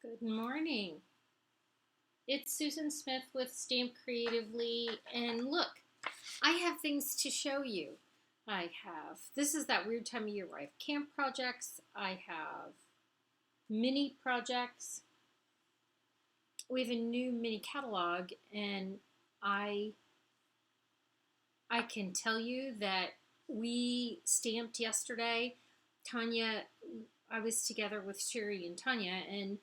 Good morning. It's Susan Smith with Stamp Creatively, and look, I have things to show you. This is that weird time of year where I have camp projects, I have mini projects. We have a new mini catalog, and I can tell you that we stamped yesterday. I was together with Sherry and Tanya, and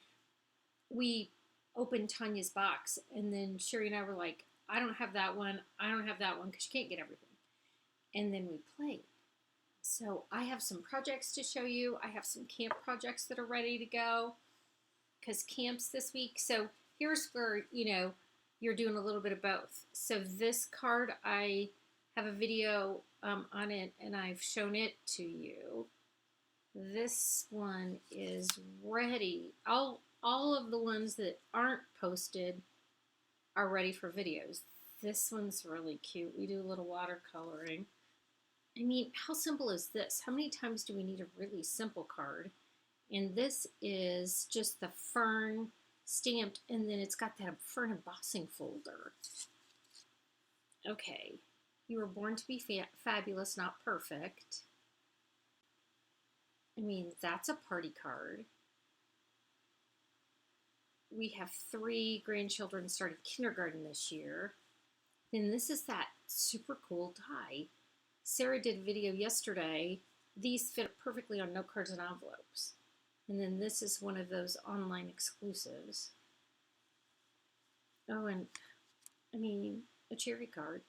we opened Tanya's box, and then Sherry and I were like, I don't have that one, because you can't get everything. And then we played. So I have some projects to show you. I have some camp projects that are ready to go because camp's this week. So here's where, you're doing a little bit of both. So this card, I have a video on it, and I've shown it to you. This one is ready. All of the ones that aren't posted are ready for videos. This one's really cute. We do a little watercoloring. I mean, how simple is this? How many times do we need a really simple card? And this is just the fern stamped, and then it's got that fern embossing folder. Okay, you were born to be fabulous, not perfect. I mean, that's a party card. We have 3 grandchildren started kindergarten this year. Then this is that super cool die. Sarah did a video yesterday. These fit perfectly on note cards and envelopes. And then this is one of those online exclusives. Oh, and I mean, a cherry card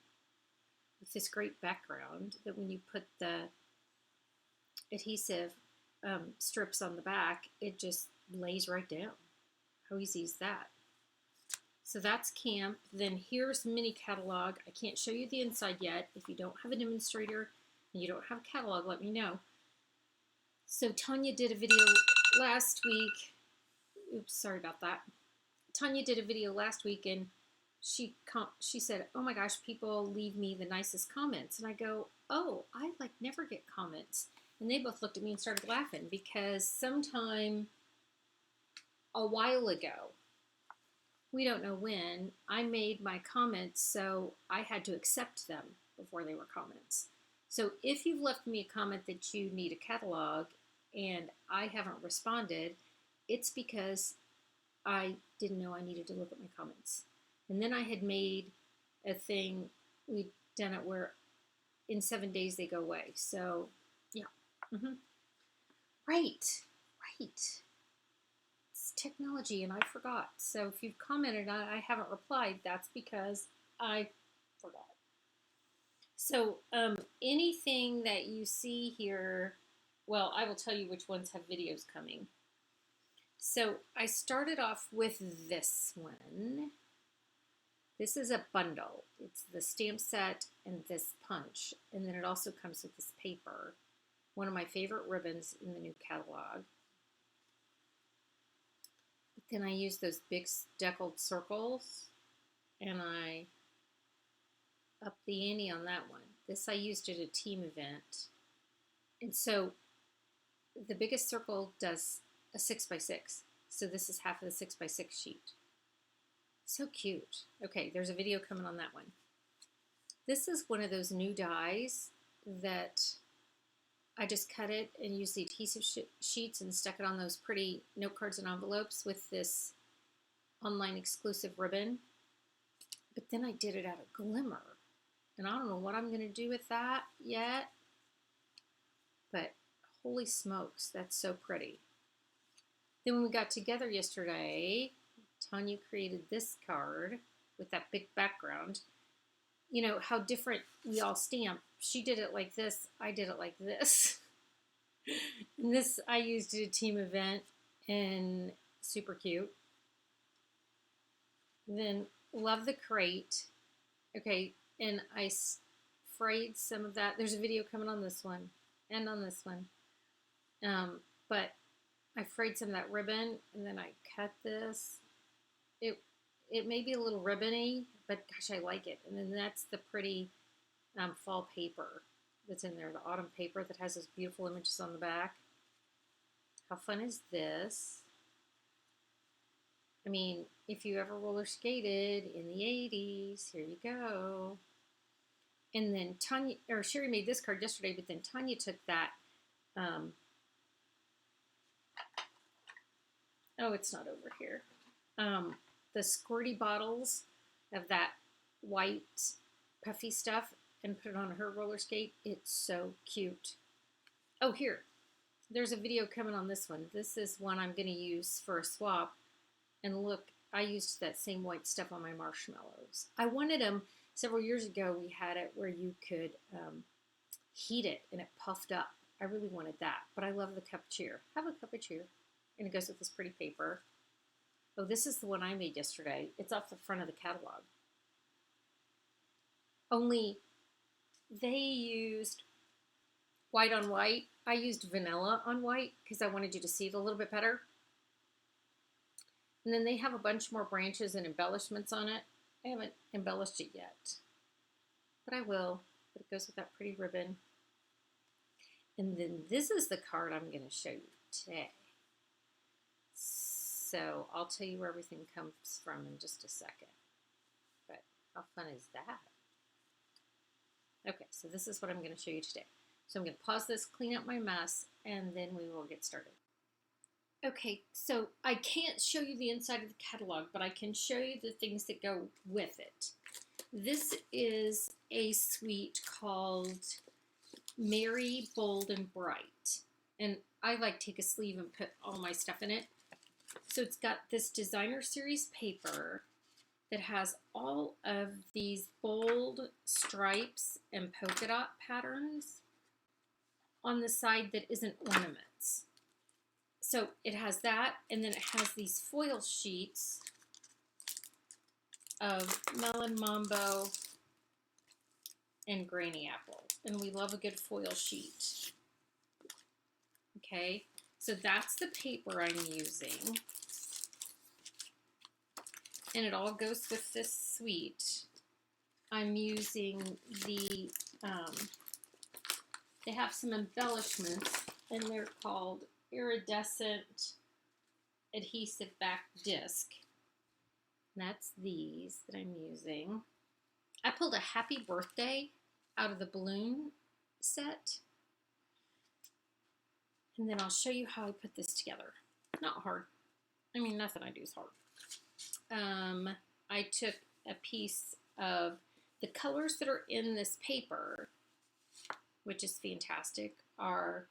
with this great background that when you put the adhesive strips on the back, it just lays right down. How easy is that? So that's camp. Then here's mini catalog. I can't show you the inside yet. If you don't have a demonstrator and you don't have a catalog, let me know. So Tanya did a video last week. Oops, sorry about that. Tanya did a video last week, and she said, oh my gosh, people leave me the nicest comments. And I go, oh, I never get comments. And they both looked at me and started laughing because sometime a while ago, we don't know when, I made my comments, so I had to accept them before they were comments. So if you've left me a comment that you need a catalog and I haven't responded, it's because I didn't know I needed to look at my comments. And then I had made a thing, we'd done it where in 7 days they go away. So yeah. Right. It's technology and I forgot. So if you've commented and I haven't replied, that's because I forgot. So anything that you see here, well, I will tell you which ones have videos coming. So I started off with this one. This is a bundle. It's the stamp set and this punch. And then it also comes with this paper. One of my favorite ribbons in the new catalog. But then I use those big deckled circles and I up the ante on that one. This I used at a team event. And so the biggest circle does a 6x6. So this is half of the 6x6 sheet. So cute. Okay, there's a video coming on that one. This is one of those new dies that I just cut it and used the adhesive sheets and stuck it on those pretty note cards and envelopes with this online exclusive ribbon. But then I did it out of glimmer. And I don't know what I'm going to do with that yet. But holy smokes, that's so pretty. Then when we got together yesterday, Tanya created this card with that big background. You know how different we all stamp. She did it like this. I did it like this. And this I used at a team event and super cute. Then love the crate. Okay, and I frayed some of that. There's a video coming on this one and on this one. But I frayed some of that ribbon and then I cut this. It may be a little ribbony, but gosh, I like it. And then that's the pretty fall paper that's in there, the autumn paper that has those beautiful images on the back. How fun is this? I mean, if you ever roller skated in the 80s, here you go. And then Tanya, or Sherry made this card yesterday, but then Tanya took that, oh, it's not over here. The squirty bottles of that white puffy stuff and put it on her roller skate. It's so cute. Oh, here. There's a video coming on this one. This is one I'm going to use for a swap. And look, I used that same white stuff on my marshmallows. I wanted them several years ago. We had it where you could heat it and it puffed up. I really wanted that, but I love the cup of cheer. Have a cup of cheer. And it goes with this pretty paper. Oh, this is the one I made yesterday. It's off the front of the catalog. Only they used white on white. I used vanilla on white because I wanted you to see it a little bit better. And then they have a bunch more branches and embellishments on it. I haven't embellished it yet, but I will. But it goes with that pretty ribbon. And then this is the card I'm going to show you today. So I'll tell you where everything comes from in just a second. But how fun is that? Okay, so this is what I'm going to show you today. So I'm going to pause this, clean up my mess, and then we will get started. Okay, so I can't show you the inside of the catalog, but I can show you the things that go with it. This is a suite called Merry, Bold, and Bright. And I like take a sleeve and put all my stuff in it. So it's got this designer series paper that has all of these bold stripes and polka dot patterns on the side that isn't ornaments. So it has that, and then it has these foil sheets of Melon Mambo and Granny Apple. And we love a good foil sheet. Okay, so that's the paper I'm using. And it all goes with this suite. I'm using the, they have some embellishments, and they're called iridescent adhesive back disc. And that's these that I'm using. I pulled a happy birthday out of the balloon set. And then I'll show you how I put this together. Not hard. I mean, nothing I do is hard. I took a piece of the colors that are in this paper, which is fantastic, are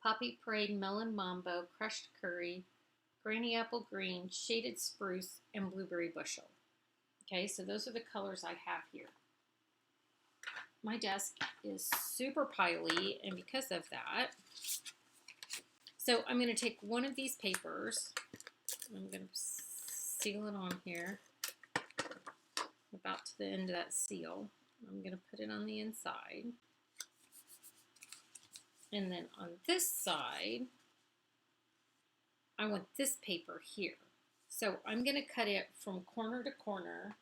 Poppy Parade, Melon Mambo, Crushed Curry, Granny Apple Green, Shaded Spruce, and Blueberry Bushel. Okay, so those are the colors I have here. My desk is super piley, and because of that, so I'm going to take one of these papers, I'm going to seal it on here, about to the end of that seal. I'm going to put it on the inside. And then on this side, I want this paper here. So I'm going to cut it from corner to corner.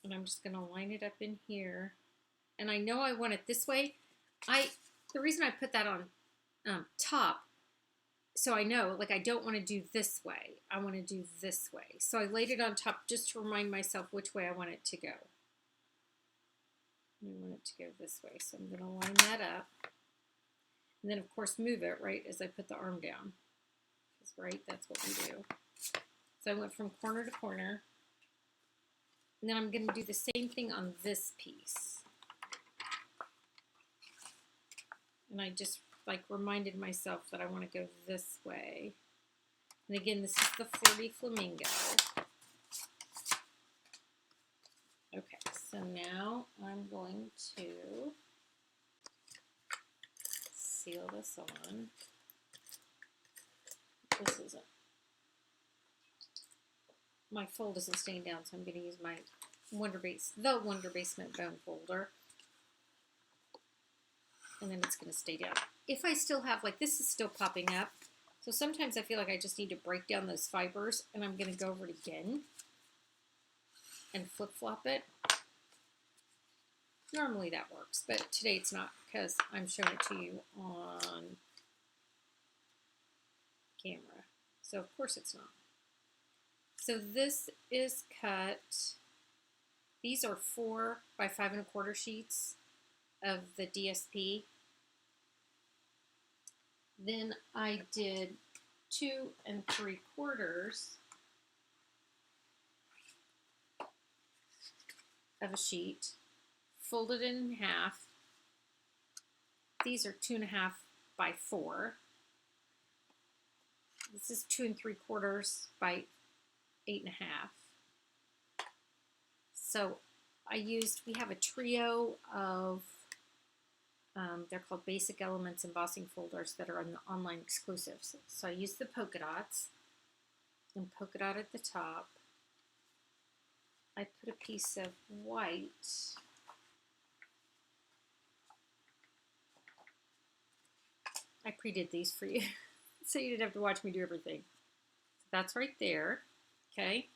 And I'm just going to line it up in here. And I know I want it this way. The reason I put that on top, so I know, like, I don't want to do this way. I want to do this way. So I laid it on top just to remind myself which way I want it to go. I want it to go this way. So I'm going to line that up. And then, of course, move it, right, as I put the arm down. Because, right, that's what we do. So I went from corner to corner. And then I'm going to do the same thing on this piece. And I just reminded myself that I want to go this way. And again, this is the 40 Flamingo. Okay, so now I'm going to seal this on. This isn't. My fold isn't staying down, so I'm going to use my Wonder Basement bone folder. And then it's going to stay down. If I still have, like, this is still popping up. So sometimes I feel like I just need to break down those fibers, and I'm going to go over it again and flip-flop it. Normally that works, but today it's not because I'm showing it to you on camera. So of course it's not. So this is cut. These are 4 by 5 1/4 sheets of the DSP. Then I did 2 3/4 of a sheet, folded it in half. These are 2 1/2 by 4. This is 2 3/4 by 8 1/2. So we have a trio of, they're called Basic Elements embossing folders that are on the online exclusives. So I used the polka dots and polka dot at the top. I put a piece of white I pre-did these for you so you didn't have to watch me do everything. So that's right there. Okay,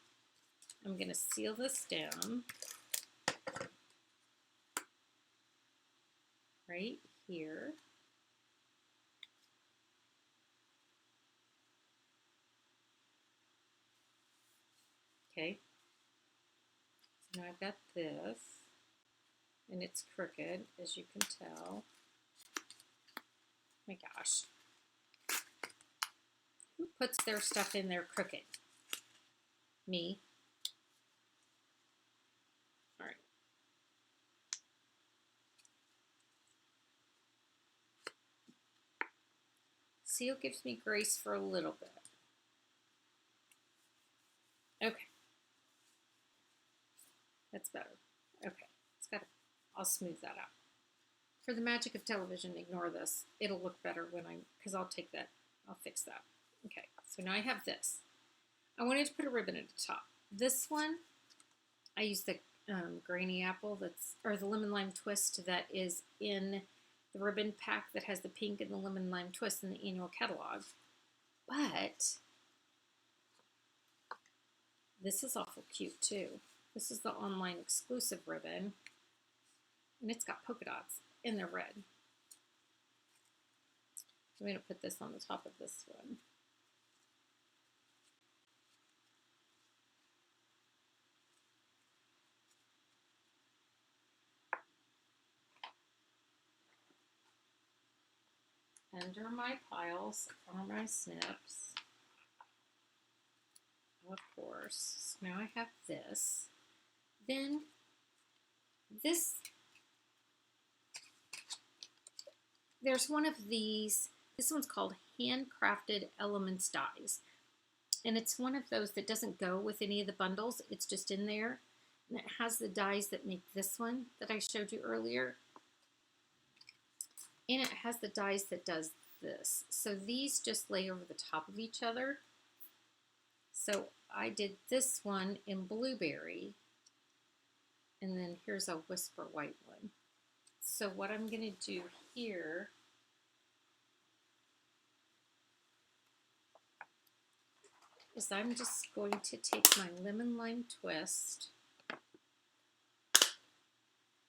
I'm going to seal this down right here. Okay, so now I've got this, and it's crooked, as you can tell. My gosh. Who puts their stuff in there crooked? Me. All right. Seal gives me grace for a little bit. Okay. That's better. Okay. I'll smooth that out. For the magic of television, ignore this. It'll look better because I'll fix that. Okay, so now I have this. I wanted to put a ribbon at the top. This one, I used the grainy apple or the lemon lime twist that is in the ribbon pack that has the pink and the lemon lime twist in the annual catalog. But this is awful cute too. This is the online exclusive ribbon, and it's got polka dots, and they're red. I'm going to put this on the top of this one. Under my piles are my snips, of course. So now I have this. Then there's one of these. This one's called Handcrafted Elements Dies. And it's one of those that doesn't go with any of the bundles. It's just in there. And it has the dies that make this one that I showed you earlier. And it has the dies that does this. So these just lay over the top of each other. So I did this one in blueberry. And then here's a whisper white one. So what I'm going to do here is I'm just going to take my lemon lime twist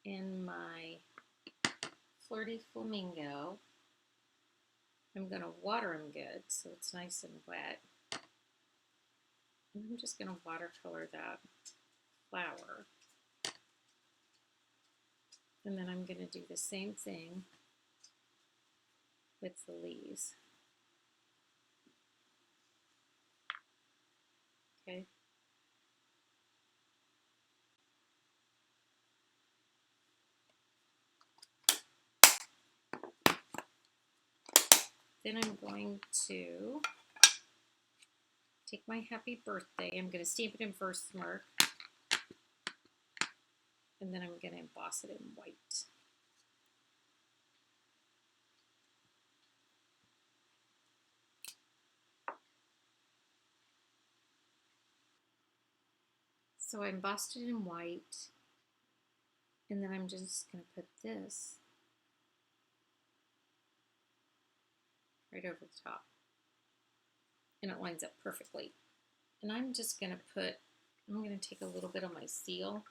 and my Flirty Flamingo. I'm going to water them good so it's nice and wet. And I'm just going to watercolor that flower. And then I'm going to do the same thing with the leaves. Okay. Then I'm going to take my happy birthday. I'm going to stamp it in Versamark. And then I'm going to emboss it in white. So I embossed it in white. And then I'm just going to put this right over the top. And it lines up perfectly. And I'm just going to take a little bit of my seal.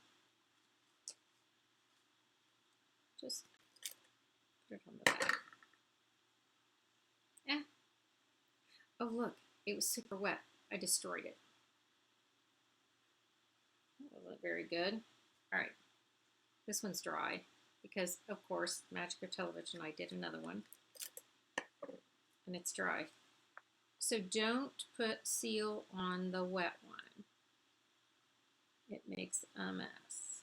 Just put it on the back. Eh. Oh, look, it was super wet. I destroyed it. That wasn't very good. All right, this one's dry because, of course, Magic of Television, I did another one, and it's dry. So don't put seal on the wet one. It makes a mess.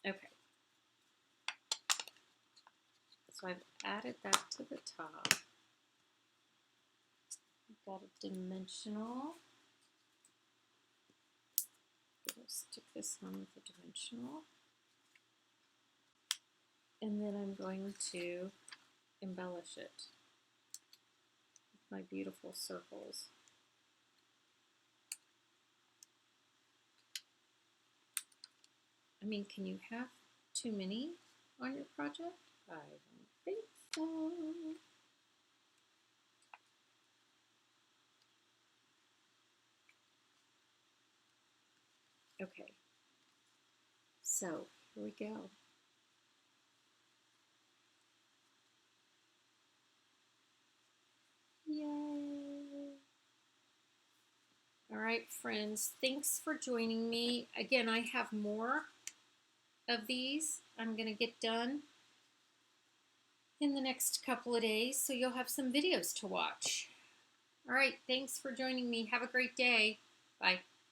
Okay. So I've added that to the top. I've got a dimensional. We'll stick this on with a dimensional. And then I'm going to embellish it with my beautiful circles. I mean, can you have too many on your project? I don't think so. Okay, so here we go. Yay! All right, friends, thanks for joining me. Again, I have more of these I'm going to get done in the next couple of days, so you'll have some videos to watch. All right, thanks for joining me. Have a great day. Bye.